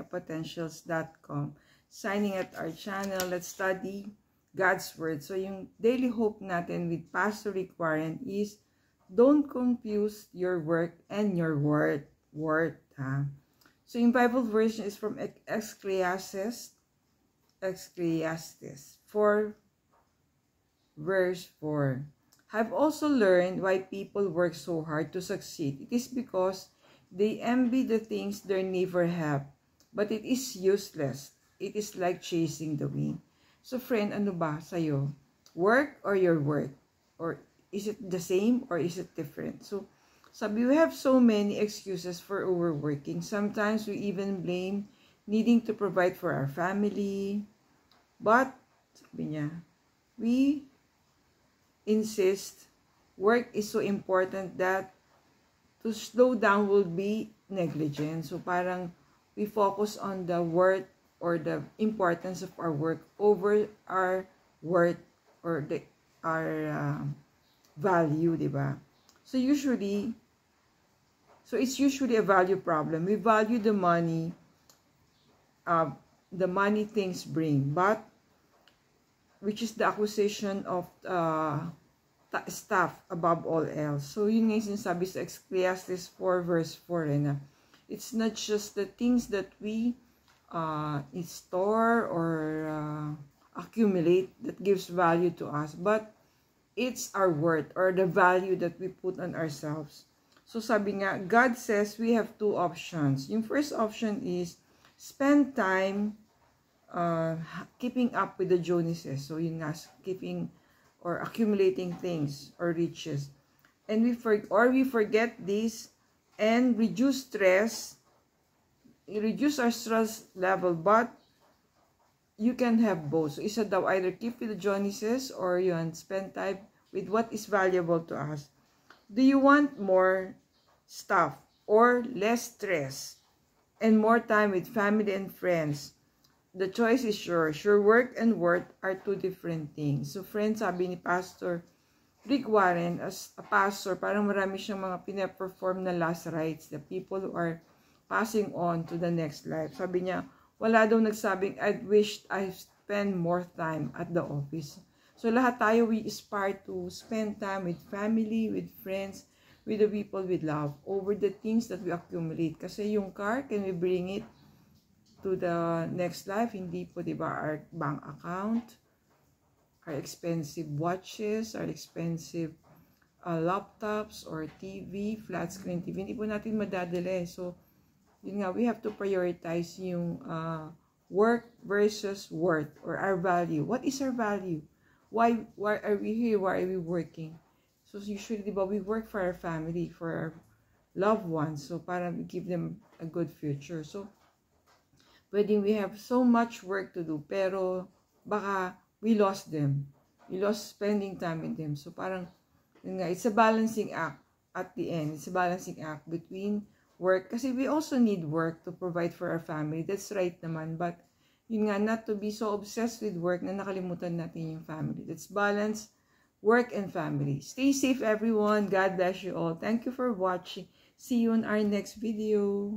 potentials.com. Signing at our channel. Let's study God's Word. So, yung daily hope natin with Pastor Rick Warren is, don't confuse your work and your worth. So, yung Bible version is from Ecclesiastes 4, verse 4. I've also learned why people work so hard to succeed. It is because they envy the things their neighbor have, but it is useless. It is like chasing the wind. So friend, ano ba sa'yo? Work or your work? Or is it the same or is it different? So, sabi, we have so many excuses for overworking. Sometimes we even blame needing to provide for our family. But, sabi niya, we insist work is so important that to slow down will be negligent. So parang we focus on the worth or the importance of our work over our worth or our value, diba? So it's usually a value problem. We value the money things bring, but which is the acquisition of stuff above all else. So, yun nga yung sinasabi sa Ecclesiastes 4 verse 4 na it's not just the things that we store or accumulate that gives value to us, but it's our worth or the value that we put on ourselves. So, sabi nga, God says we have two options. Yung first option is spend time keeping up with the Joneses. So, yun nga, keeping or accumulating things or riches. And we forget this and reduce our stress level, but you can have both. So, isa daw, either keep with the Joneses or yun, spend time with what is valuable to us. Do you want more stuff or less stress and more time with family and friends? The choice is yours. Your work and worth are two different things. So, friends, sabi ni Pastor Rick Warren, as a pastor, parang marami siyang mga pinaperform na last rites, the people who are passing on to the next life. Sabi niya, wala daw nagsabing, I'd wished I spend more time at the office. So, lahat tayo, we aspire to spend time with family, with friends, with the people we love, over the things that we accumulate. Kasi yung car, can we bring it to the next life? Hindi po, diba, our bank account, our expensive watches, our expensive laptops or TV, flat screen TV, hindi po natin madadala. So, yun nga, we have to prioritize yung work versus worth or our value. What is our value? Why are we here? Why are we working? So, usually, diba, we work for our family, for our loved ones, so para we give them a good future. So, pwedeng we have so much work to do, pero baka we lost them. We lost spending time with them. So parang, yun nga, it's a balancing act at the end. It's a balancing act between work. Kasi we also need work to provide for our family. That's right naman. But, yun nga, not to be so obsessed with work na nakalimutan natin yung family. Let's balance work and family. Stay safe, everyone. God bless you all. Thank you for watching. See you on our next video.